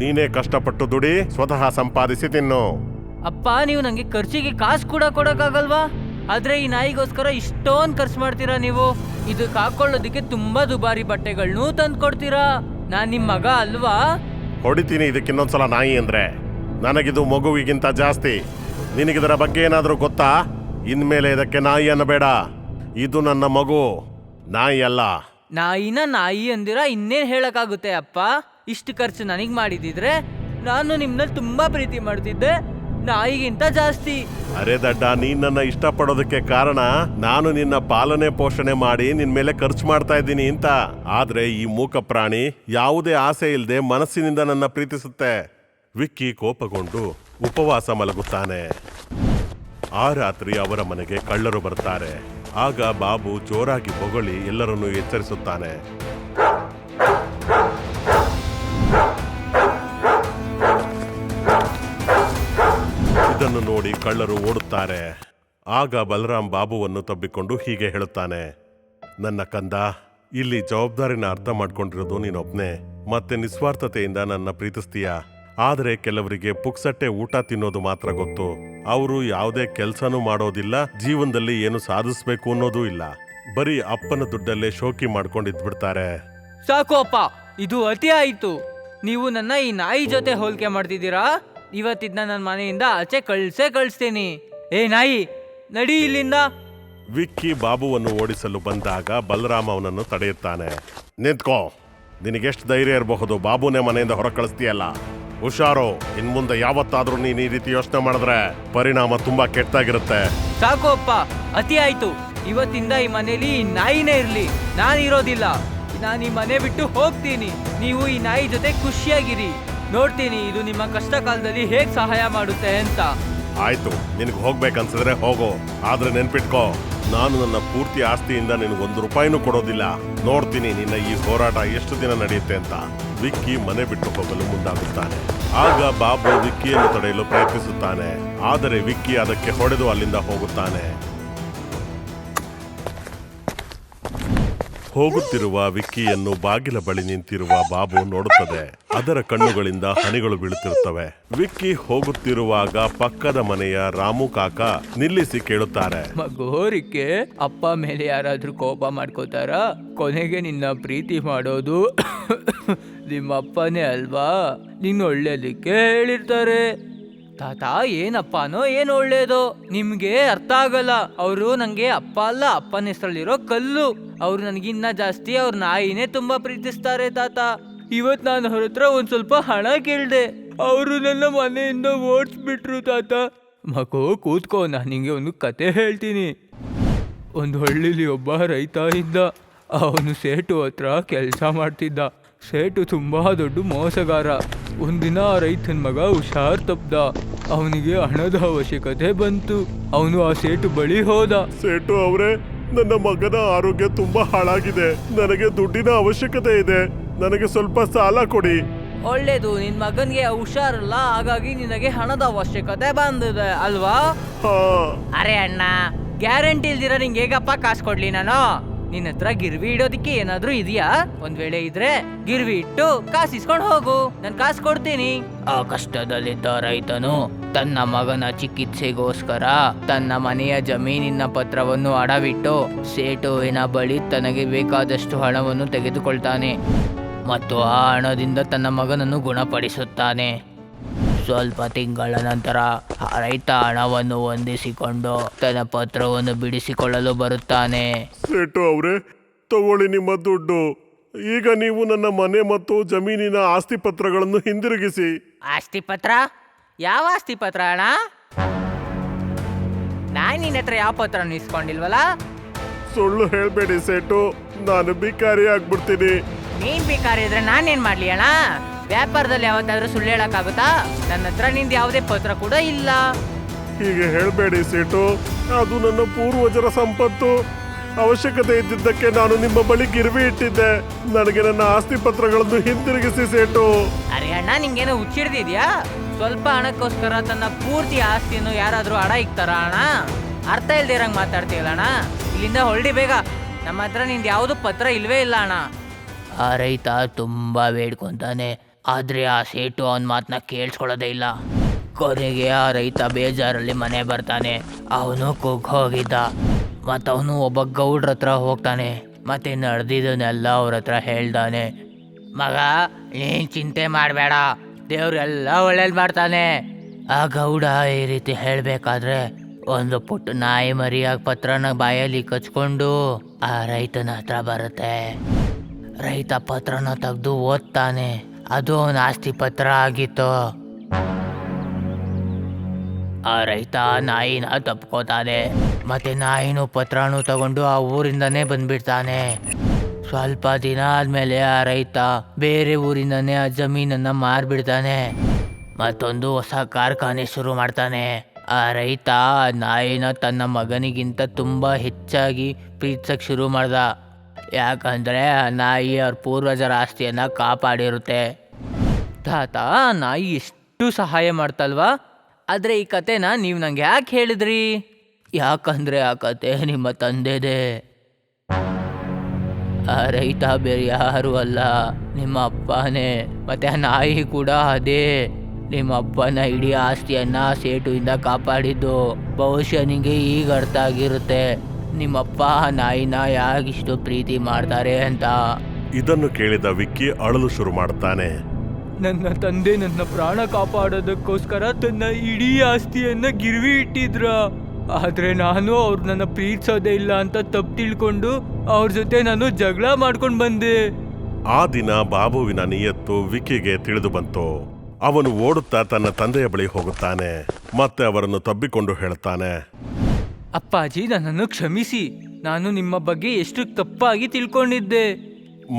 ನೀನೇ ಕಷ್ಟಪಟ್ಟು ದುಡಿ ಸ್ವತಃ ಸಂಪಾದಿಸಿ ತಿನ್ನು. ಅಪ್ಪ, ನೀವು ನನಗೆ ಖರ್ಚಿಗೆ ಕಾಸು ಕೂಡ ಕೊಡಕ್ಕಾಗಲ್ವಾ? ಆದ್ರೆ ಈ ನಾಯಿಗೋಸ್ಕರ ಇಷ್ಟೊಂದು ಖರ್ಚು ಮಾಡ್ತೀರಾ ನೀವು. ಇದಕ್ಕೆ ಹಾಕೊಳ್ಳೋದಕ್ಕೆ ತುಂಬಾ ದುಬಾರಿ ಬಟ್ಟೆಗಳನ್ನೂ ತಂದು ಕೊಡ್ತೀರಾ. ನಾನ್ ನಿಮ್ ಮಗ ಅಲ್ವಾ? ಹೊಡಿತೀನಿ ಇದಕ್ಕಿನ್ನೊಂದ್ಸಲ ನಾಯಿ ಅಂದ್ರೆ. ನನಗಿದು ಮಗುವಿಗಿಂತ ಜಾಸ್ತಿ. ನಿನಗಿದರ ಬಗ್ಗೆ ಏನಾದರೂ ಗೊತ್ತಾ? ಇನ್ಮೇಲೆ ಇದಕ್ಕೆ ನಾಯಿ ಅನ್ನಬೇಡ. ಇದು ನನ್ನ ಮಗು, ನಾಯಿ ಅಲ್ಲ. ನಾಯಿನ ನಾಯಿ ಅಂದಿರ ಇನ್ನೇನ್ ಹೇಳಕ್ಕಾಗುತ್ತೆ ಅಪ್ಪ? ಇಷ್ಟು ಖರ್ಚು ನನಗ್ ಮಾಡಿದಿದ್ರೆ ನಾನು ನಿಮ್ನಲ್ಲಿ ತುಂಬಾ ಪ್ರೀತಿ ಮಾಡ್ತಿದ್ದೆ, ನಾಯಿಗಿಂತ ಜಾಸ್ತಿ. ಅರೆ ದಡ್ಡ, ನೀನ್ ನನ್ನ ಇಷ್ಟಪಡೋದಕ್ಕೆ ಕಾರಣ ನಾನು ನಿನ್ನ ಪಾಲನೆ ಪೋಷಣೆ ಮಾಡಿ ನಿನ್ ಮೇಲೆ ಖರ್ಚು ಮಾಡ್ತಾ ಇದ್ದೀನಿ ಅಂತ. ಆದ್ರೆ ಈ ಮೂಕ ಪ್ರಾಣಿ ಯಾವುದೇ ಆಸೆ ಇಲ್ಲದೆ ಮನಸ್ಸಿನಿಂದ ನನ್ನ ಪ್ರೀತಿಸುತ್ತೆ. ವಿಕ್ಕಿ ಕೋಪಗೊಂಡು ಉಪವಾಸ ಮಲಗುತ್ತಾನೆ. ಆ ರಾತ್ರಿ ಅವರ ಮನೆಗೆ ಕಳ್ಳರು ಬರ್ತಾರೆ. ಆಗ ಬಾಬು ಜೋರಾಗಿ ಬೊಗಳಿ ಎಲ್ಲರನ್ನೂ ಎಚ್ಚರಿಸುತ್ತಾನೆ. ಇದನ್ನು ನೋಡಿ ಕಳ್ಳರು ಓಡುತ್ತಾರೆ. ಆಗ ಬಲರಾಮ್ ಬಾಬುವನ್ನು ತಬ್ಬಿಕೊಂಡು ಹೀಗೆ ಹೇಳುತ್ತಾನೆ, ನನ್ನ ಕಂದ, ಇಲ್ಲಿ ಜವಾಬ್ದಾರಿನ ಅರ್ಥ ಮಾಡ್ಕೊಂಡಿರೋದು ನೀನೊಬ್ನೇ. ಮತ್ತೆ ನಿಸ್ವಾರ್ಥತೆಯಿಂದ ನನ್ನ ಪ್ರೀತಿಸ್ತೀಯ. ಆದರೆ ಕೆಲವರಿಗೆ ಪುಕ್ಸಟ್ಟೆ ಊಟ ತಿನ್ನೋದು ಮಾತ್ರ ಗೊತ್ತು. ಅವರು ಯಾವುದೇ ಕೆಲ್ಸನೂ ಮಾಡೋದಿಲ್ಲ, ಜೀವನದಲ್ಲಿ ಏನು ಸಾಧಿಸ್ಬೇಕು ಅನ್ನೋದೂ ಇಲ್ಲ. ಬರೀ ಅಪ್ಪನ ದುಡ್ಡಲ್ಲೇ ಶೋಕಿ ಮಾಡ್ಕೊಂಡಿದ್ಬಿಡ್ತಾರೆ. ಸಾಕು ಅಪ್ಪ, ಇದು ಅತಿ ಆಯ್ತು. ನೀವು ನನ್ನ ಈ ನಾಯಿ ಜೊತೆ ಹೋಲಿಕೆ ಮಾಡ್ತಿದ್ದೀರಾ? ಇವತ್ತಿದ್ನ ನನ್ನ ಮನೆಯಿಂದ ಆಚೆ ಕಳಿಸ್ತೀನಿ. ಏ ನಾಯಿ, ನಡಿ ಇಲ್ಲಿಂದ. ವಿಕ್ಕಿ ಬಾಬುವನ್ನು ಓಡಿಸಲು ಬಂದಾಗ ಬಲರಾಮ್ ಅವನನ್ನು ತಡೆಯುತ್ತಾನೆ. ನಿಂತ್ಕೋ, ನಿನಗೆಷ್ಟು ಧೈರ್ಯ ಇರಬಹುದು ಬಾಬುನೇ ಮನೆಯಿಂದ ಹೊರ ಕಳಿಸ್ತೀಯಲ್ಲ? ಹುಷಾರು, ಇನ್ಮುಂದೆ ಯಾವತ್ತಾದ್ರೂ ನೀನು ಈ ರೀತಿ ಯೋಚನೆ ಮಾಡಿದ್ರೆ ಪರಿಣಾಮ ತುಂಬಾ ಕೆಟ್ಟಾಗಿರುತ್ತೆ. ಸಾಕು ಅಪ್ಪ, ಅತಿ ಆಯ್ತು. ಇವತ್ತಿಂದ ಈ ಮನೇಲಿ ಈ ನಾಯಿನೇ ಇರ್ಲಿ, ನಾನಿರೋದಿಲ್ಲ. ನಾನು ಈ ಮನೆ ಬಿಟ್ಟು ಹೋಗ್ತೀನಿ. ನೀವು ಈ ನಾಯಿ ಜೊತೆ ಖುಷಿಯಾಗಿರಿ. ನೋಡ್ತೀನಿ ಇದು ನಿಮ್ಮ ಕಷ್ಟ ಕಾಲದಲ್ಲಿ ಹೇಗ್ ಸಹಾಯ ಮಾಡುತ್ತೆ ಅಂತ. ಆಯ್ತು, ನಿನಗೆ ಹೋಗ್ಬೇಕನ್ಸಿದ್ರೆ ಹೋಗು. ಆದ್ರೆ ನೆನ್ಪಿಟ್ಕೋ, ನಾನು ನನ್ನ ಪೂರ್ತಿ ಆಸ್ತಿಯಿಂದ ನಿನಗೆ 1 ರೂಪಾಯಿನೂ ಕೊಡೋದಿಲ್ಲ. ನೋಡ್ತೀನಿ ನಿನ್ನ ಈ ಹೋರಾಟ ಎಷ್ಟು ದಿನ ನಡೆಯುತ್ತೆ ಅಂತ. ವಿಕ್ಕಿ ಮನೆ ಬಿಟ್ಟು ಹೋಗಲು ಮುಂದಾಗುತ್ತಾನೆ. ಆಗ ಬಾಬು ವಿಕ್ಕಿಯನ್ನು ತಡೆಯಲು ಪ್ರಯತ್ನಿಸುತ್ತಾನೆ. ಆದರೆ ವಿಕ್ಕಿ ಅದಕ್ಕೆ ಹೊಡೆದು ಅಲ್ಲಿಂದ ಹೋಗುತ್ತಾನೆ. ಹೋಗುತ್ತಿರುವ ವಿಕ್ಕಿಯನ್ನು ಬಾಗಿಲ ಬಳಿ ನಿಂತಿರುವ ಬಾಬು ನೋಡುತ್ತದೆ. ಅದರ ಕಣ್ಣುಗಳಿಂದ ಹನಿಗಳು ಬೀಳುತ್ತಿರುತ್ತವೆ. ವಿಕ್ಕಿ ಹೋಗುತ್ತಿರುವಾಗ ಪಕ್ಕದ ಮನೆಯ ರಾಮು ಕಾಕ ನಿಲ್ಲಿಸಿ ಕೇಳುತ್ತಾರೆ, ಮಗೋರಿಕೆ, ಅಪ್ಪ ಮೇಲೆ ಯಾರಾದ್ರೂ ಕೋಪ ಮಾಡ್ಕೋತಾರ? ಕೊನೆಗೆ ನಿನ್ನ ಪ್ರೀತಿ ಮಾಡೋದು ನಿಮ್ಮ ಅಪ್ಪನೇ ಅಲ್ವಾ? ನಿನ್ನ ಒಳ್ಳೇದಕ್ಕೆ ಹೇಳಿರ್ತಾರೆ. ತಾತ ಏನಪ್ಪನೋ ಏನು ಒಳ್ಳೇದು ನಿಮ್ಗೆ ಅರ್ಥ ಆಗಲ್ಲ. ಅವರು ನಂಗೆ ಅಪ್ಪ ಅಲ್ಲ, ಅಪ್ಪನ ಹೆಸರಲ್ಲಿರೋ ಕಲ್ಲು. ಅವ್ರು ನನಗಿನ್ನ ಜಾಸ್ತಿ ಅವ್ರ ನಾಯಿನೇ ತುಂಬಾ ಪ್ರೀತಿಸ್ತಾರೆ ತಾತ. ಇವತ್ ನಾನು ಅವ್ರ ಹತ್ರ ಒಂದ್ ಸ್ವಲ್ಪ ಹಣ ಕೇಳ್ದೆ, ಅವರು ನನ್ನ ಮನೆಯಿಂದ ಓಡಿಸ್ಬಿಟ್ರು ತಾತ. ಮಗು ಕೂತ್ಕೋ, ನಾನು ನಿಂಗೆ ಒಂದು ಕತೆ ಹೇಳ್ತೀನಿ. ಒಂದು ಹಳ್ಳಿಲಿ ಒಬ್ಬ ರೈತ ಇದ್ದ. ಅವನು ಸೇಟು ಹತ್ರ ಕೆಲಸ ಮಾಡ್ತಿದ್ದ. ಸೇಟು ತುಂಬಾ ದೊಡ್ಡ ಮೋಸಗಾರ. ಒಂದಿನ ಆ ರೈತನ ಮಗ ಹುಷಾರ್ ತಪ್ದ. ಅವನಿಗೆ ಹಣದ ಅವಶ್ಯಕತೆ ಬಂತು. ಅವನು ಆ ಸೇಟು ಬಳಿ ಹೋದ. ಸೇಟು ಅವರೇ, ನನ್ನ ಮಗನ ಆರೋಗ್ಯ ತುಂಬಾ ಹಾಳಾಗಿದೆ. ನನಗೆ ದುಡ್ಡಿನ ಅವಶ್ಯಕತೆ ಇದೆ. ನನಗೆ ಸ್ವಲ್ಪ ಸಾಲ ಕೊಡಿ. ಒಳ್ಳೇದು, ನಿನ್ ಮಗನ್ಗೆ ಹುಷಾರಲ್ಲ, ಹಾಗಾಗಿ ನಿನಗೆ ಹಣದ ಅವಶ್ಯಕತೆ ಬಂದಿದೆ ಅಲ್ವಾ? ಹಾ. ಅರೆ ಅಣ್ಣ, ಗ್ಯಾರಂಟಿ ಇಲ್ದಿರ ನಿಂಗೆ ಹೇಗಪ್ಪ ಕಾಸು ಕೊಡ್ಲಿ ನಾನು? ನಿನ್ನ ಹತ್ರ ಗಿರ್ವಿ ಇಡೋದಿಕ್ಕೆ ಏನಾದ್ರೂ ಇದೆಯಾ? ಒಂದ್ ವೇಳೆ ಇದ್ರೆ ಗಿರ್ವಿ ಇಟ್ಟು ಕಾಸು ಇಸ್ಕೊಂಡು ಹೋಗು, ನಾನು ಕಾಸು ಕೊಡ್ತೀನಿ. ಆ ಕಷ್ಟದಲ್ಲಿದ್ದ ರೈತನು ತನ್ನ ಮಗನ ಚಿಕಿತ್ಸೆಗೋಸ್ಕರ ತನ್ನ ಮನೆಯ ಜಮೀನಿನ ಪತ್ರವನ್ನು ಅಡವಿಟ್ಟು ಸೇಟುವಿನ ಬಳಿ ತನಗೆ ಬೇಕಾದಷ್ಟು ಹಣವನ್ನು ತೆಗೆದುಕೊಳ್ತಾನೆ ಮತ್ತು ಆ ಹಣದಿಂದ ತನ್ನ ಮಗನನ್ನು ಗುಣಪಡಿಸುತ್ತಾನೆ. ಸ್ವಲ್ಪ ತಿಂಗಳ ನಂತರ ರೈತ ಹಣವನ್ನು ಹೊಂದಿಸಿಕೊಂಡು ತನ್ನ ಪತ್ರವನ್ನು ಬಿಡಿಸಿಕೊಳ್ಳಲು ಬರುತ್ತಾನೆ. ಸೇಟು ಅವರೇ, ತಗೊಳ್ಳಿ ನಿಮ್ಮ ದುಡ್ಡು. ಈಗ ನೀವು ನನ್ನ ಮನೆ ಮತ್ತು ಜಮೀನಿನ ಆಸ್ತಿ ಪತ್ರಗಳನ್ನು ಹಿಂದಿರುಗಿಸಿ. ಆಸ್ತಿ ಪತ್ರ? ಯಾವ ಆಸ್ತಿ ಪತ್ರ ಅಣ್ಣ? ನಾನು ನಿನ್ನ ಹತ್ರ ಯಾವ ಪತ್ರ ಇಸ್ಕೊಂಡಿಲ್ವಲ್ಲ? ಸುಳ್ಳು ಹೇಳ್ಬೇಡಿ ಸೇಟು, ನಾನು ಭಿಕಾರಿ ಆಗ್ಬಿಡ್ತೀನಿ. ನೀನ್ ಬೇಕಾದ್ರೆ ಇದ್ರೆ ನಾನೇನ್ ಮಾಡ್ಲಿ ಅಣ್ಣ? ವ್ಯಾಪಾರದಲ್ಲಿ ಯಾವತ್ತಾದ್ರೂ ಸುಳ್ಳು ಹೇಳಕ್ಕಾಗುತ್ತಾ? ನನ್ನ ಹತ್ರ ನಿಂದ ಯಾವುದೇ ಪತ್ರ ಕೂಡ ಇಲ್ಲ. ಹೀಗೆ ಹೇಳ್ಬೇಡಿ ಸೇಟು, ಅದು ನನ್ನ ಪೂರ್ವಜರ ಸಂಪತ್ತು. ಅವಶ್ಯಕತೆ ಇದ್ದಿದ್ದಕ್ಕೆ ನಾನು ನಿಮ್ಮ ಬಳಿ ಗಿರ್ವಿ ಇಟ್ಟಿದ್ದೆ. ನನಗೆ ನನ್ನ ಆಸ್ತಿ ಪತ್ರಗಳನ್ನು ಹಿಂದಿರುಗಿಸಿ ಸೇಟು. ಅರೆ ಅಣ್ಣ, ನಿಂಗೇನೋ ಹುಚ್ಚಿಡ್ದಿದ್ಯಾ? ಸ್ವಲ್ಪ ಹಣಕ್ಕೋಸ್ಕರ ತನ್ನ ಪೂರ್ತಿ ಆಸ್ತಿಯನ್ನು ಯಾರಾದ್ರೂ ಅಡ ಇಕ್ತಾರ ಅಣ್ಣ? ಅರ್ಥ ಇಲ್ದಿರಂಗ್ ಮಾತಾಡ್ತೀಯಲ್ಲ ಅಣ್ಣ. ಇಲ್ಲಿಂದ ಹೊರಡಿ ಬೇಗ, ನಮ್ಮ ಹತ್ರ ನಿಂದ ಯಾವುದು ಪತ್ರ ಇಲ್ವೇ ಇಲ್ಲ ಅಣ್ಣ. ಆ ರೈತ ತುಂಬಾ ಬೇಡ್ಕೊಂತಾನೆ, ಆದ್ರೆ ಆ ಸೇಟು ಅವನ ಮಾತನ್ನ ಕೇಳಿಸ್ಕೊಳ್ಳೋದೇ ಇಲ್ಲ. ಕೊನೆಗೆ ಆ ರೈತ ಬೇಜಾರಲ್ಲಿ ಮನೆ ಬರ್ತಾನೆ. ಅವನು ಹೋಗಿದ್ದ ಮತ್ತವನು ಒಬ್ಬ ಗೌಡ್ರ ಹತ್ರ ಹೋಗ್ತಾನೆ. ಮತ್ತೆ ನಡೆದಿದ್ದನ್ನೆಲ್ಲ ಅವ್ರ ಹತ್ರ ಹೇಳ್ತಾನೆ. ಮಗ, ನೀನ್ ಚಿಂತೆ ಮಾಡಬೇಡ, ದೇವ್ರೆಲ್ಲ ಒಳ್ಳೇದ್ ಮಾಡ್ತಾನೆ. ಆ ಗೌಡ ಈ ರೀತಿ ಹೇಳ್ಬೇಕಾದ್ರೆ ಒಂದು ಪುಟ್ಟ ನಾಯಿ ಮರಿಯಾಗ ಪತ್ರನ ಬಾಯಲ್ಲಿ ಕಚ್ಕೊಂಡು ಆ ರೈತನ ಹತ್ರ ಬರುತ್ತೆ. ರೈತ ಪತ್ರನ ತೆಗೆದು ಓದ್ತಾನೆ. ಅದು ಅವನ ಆಸ್ತಿ ಪತ್ರ ಆಗಿತ್ತು. ಆ ರೈತ ನಾಯಿನ ತಪ್ಕೋತಾನೆ. ಮತ್ತೆ ನಾಯಿನೂ ಪತ್ರನೂ ತಗೊಂಡು ಆ ಊರಿಂದನೇ ಬಂದ್ಬಿಡ್ತಾನೆ. ಸ್ವಲ್ಪ ದಿನ ಆದ್ಮೇಲೆ ಆ ರೈತ ಬೇರೆ ಊರಿಂದನೇ ಆ ಜಮೀನನ್ನ ಮಾರ್ಬಿಡ್ತಾನೆ. ಮತ್ತೊಂದು ಹೊಸ ಕಾರ್ಖಾನೆ ಶುರು ಮಾಡ್ತಾನೆ. ಆ ರೈತ ನಾಯಿನ ತನ್ನ ಮಗನಿಗಿಂತ ತುಂಬಾ ಹೆಚ್ಚಾಗಿ ಪ್ರೀತಿಸಕ್ ಶುರು ಮಾಡ್ದ. ಯಾಕಂದ್ರೆ ಆ ನಾಯಿ ಅವ್ರ ಪೂರ್ವಜರ ಆಸ್ತಿಯನ್ನ ಕಾಪಾಡಿರುತ್ತೆ. ತಾತ, ನಾಯಿ ಎಷ್ಟು ಸಹಾಯ ಮಾಡ್ತಲ್ವಾ? ಆದ್ರೆ ಈ ಕತೆನ ನೀವು ನಂಗೆ ಯಾಕೆ ಹೇಳಿದ್ರಿ? ಯಾಕಂದ್ರೆ ಆ ಕತೆ ನಿಮ್ಮ ತಂದೆದೇ. ಆ ರೈತ ಬೇರೆ ಯಾರು ಅಲ್ಲ, ನಿಮ್ಮ ಅಪ್ಪನೇ. ಮತ್ತೆ ಆ ನಾಯಿ ಕೂಡ ಅದೇ. ನಿಮ್ಮ ಅಪ್ಪನ ಇಡೀ ಆಸ್ತಿಯನ್ನ ಸೇಟುವಿಂದ ಕಾಪಾಡಿದ್ದು. ಬಹುಶಃ ನಿಂಗೆ ಈಗ ಅರ್ಥ ಆಗಿರುತ್ತೆ ನಿಮ್ಮಪ್ಪ ಆ ನಾಯಿನ ಯಾಕಿಷ್ಟು ಪ್ರೀತಿ ಮಾಡ್ತಾರೆ ಅಂತ. ಇದನ್ನು ಕೇಳಿದ ವಿಕ್ಕಿ ಅಳಲು ಶುರು ಮಾಡ್ತಾನೆ. ನನ್ನ ತಂದೆ ನನ್ನ ಪ್ರಾಣ ಕಾಪಾಡೋದಕ್ಕೋಸ್ಕರ ತನ್ನ ಇಡೀ ಆಸ್ತಿಯನ್ನ ಗಿರ್ವಿ ಇಟ್ಟಿದ್ರ. ಆದ್ರೆ ನಾನು ಅವ್ರು ನನ್ನ ಪ್ರೀತಿಸೋದೇ ಇಲ್ಲ ಅಂತ ತಪ್ಪು ತಿಳ್ಕೊಂಡು ಅವ್ರ ಜೊತೆ ನಾನು ಜಗಳ ಮಾಡ್ಕೊಂಡು ಬಂದೆ. ಆ ದಿನ ಬಾಬುವಿನ ನಿಯತ್ತು ವಿಕ್ಕಿಗೆ ತಿಳಿದು ಬಂತು. ಅವನು ಓಡುತ್ತಾ ತನ್ನ ತಂದೆಯ ಬಳಿ ಹೋಗುತ್ತಾನೆ ಮತ್ತೆ ಅವರನ್ನು ತಬ್ಬಿಕೊಂಡು ಹೇಳ್ತಾನೆ, ಅಪ್ಪಾಜಿ, ನನ್ನನ್ನು ಕ್ಷಮಿಸಿ. ನಾನು ನಿಮ್ಮ ಬಗ್ಗೆ ಎಷ್ಟು ತಪ್ಪಾಗಿ ತಿಳ್ಕೊಂಡಿದ್ದೆ.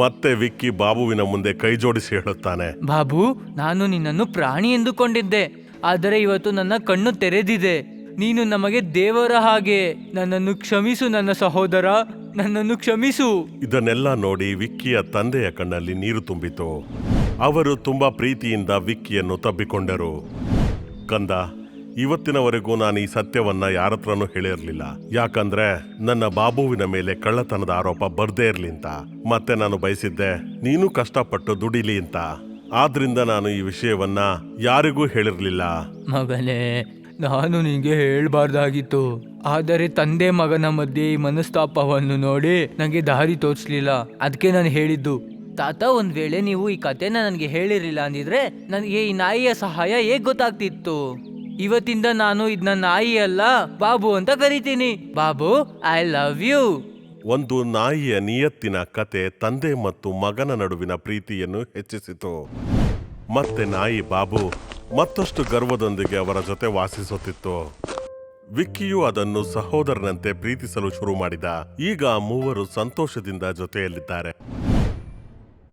ಮತ್ತೆ ವಿಕ್ಕಿ ಬಾಬುವಿನ ಮುಂದೆ ಕೈ ಜೋಡಿಸಿ ಹೇಳುತ್ತಾನೆ, ಬಾಬು, ನಾನು ನಿನ್ನನ್ನು ಪ್ರಾಣಿ ಎಂದುಕೊಂಡಿದ್ದೆ. ಆದರೆ ಇವತ್ತು ನನ್ನ ಕಣ್ಣು ತೆರೆದಿದೆ. ನೀನು ನಮಗೆ ದೇವರ ಹಾಗೆ. ನನ್ನನ್ನು ಕ್ಷಮಿಸು ನನ್ನ ಸಹೋದರ, ನನ್ನನ್ನು ಕ್ಷಮಿಸು. ಇದನ್ನೆಲ್ಲ ನೋಡಿ ವಿಕ್ಕಿಯ ತಂದೆಯ ಕಣ್ಣಲ್ಲಿ ನೀರು ತುಂಬಿತು. ಅವರು ತುಂಬಾ ಪ್ರೀತಿಯಿಂದ ವಿಕ್ಕಿಯನ್ನು ತಬ್ಬಿಕೊಂಡರು. ಕಂದ, ಇವತ್ತಿನವರೆಗೂ ನಾನು ಈ ಸತ್ಯವನ್ನ ಯಾರತ್ರನೂ ಹೇಳಿರಲಿಲ್ಲ. ಯಾಕಂದ್ರೆ ನನ್ನ ಬಾಬುವಿನ ಮೇಲೆ ಕಳ್ಳತನದ ಆರೋಪ ಬರ್ದೇ ಇರ್ಲಿ ಅಂತ. ಮತ್ತೆ ನಾನು ಬಯಸಿದ್ದೆ ನೀನು ಕಷ್ಟಪಟ್ಟು ದುಡಿಲಿ ಅಂತ. ಆದ್ರಿಂದ ನಾನು ಈ ವಿಷಯವನ್ನ ಯಾರಿಗೂ ಹೇಳಿರ್ಲಿಲ್ಲ. ಮಗನೇ, ನಾನು ನಿಂಗೆ ಹೇಳ್ಬಾರ್ದಾಗಿತ್ತು. ಆದರೆ ತಂದೆ ಮಗನ ಮಧ್ಯೆ ಈ ಮನಸ್ತಾಪವನ್ನು ನೋಡಿ ನನಗೆ ದಾರಿ ತೋರಿಸ್ಲಿಲ್ಲ. ಅದಕ್ಕೆ ನಾನು ಹೇಳಿದ್ದು. ತಾತ, ಒಂದ್ ವೇಳೆ ನೀವು ಈ ಕತೆನ ನನಗೆ ಹೇಳಿರಲಿಲ್ಲ ಅಂದಿದ್ರೆ ನನಗೆ ಈ ನಾಯಿಯ ಸಹಾಯ ಹೇಗ್ ಗೊತ್ತಾಗ್ತಿತ್ತು. ಇವತ್ತಿಂದ ನಾನು ಇದನ್ನ ನಾಯಿ ಅಲ್ಲ, ಬಾಬು ಅಂತ ಕರಿತೀನಿ. Babu, I love you. ಒಂದು ನಾಯಿಯ ನಿಯತ್ತಿನ ಕತೆ ತಂದೆ ಮತ್ತು ಮಗನ ನಡುವಿನ ಪ್ರೀತಿಯನ್ನು ಹೆಚ್ಚಿಸಿತು. ಮತ್ತೆ ನಾಯಿ ಬಾಬು ಮತ್ತಷ್ಟು ಗರ್ವದೊಂದಿಗೆ ಅವರ ಜೊತೆ ವಾಸಿಸುತ್ತಿತ್ತು. ವಿಕ್ಕಿಯು ಅದನ್ನು ಸಹೋದರನಂತೆ ಪ್ರೀತಿಸಲು ಶುರು ಮಾಡಿದ. ಈಗ ಮೂವರು ಸಂತೋಷದಿಂದ ಜೊತೆಯಲ್ಲಿದ್ದಾರೆ.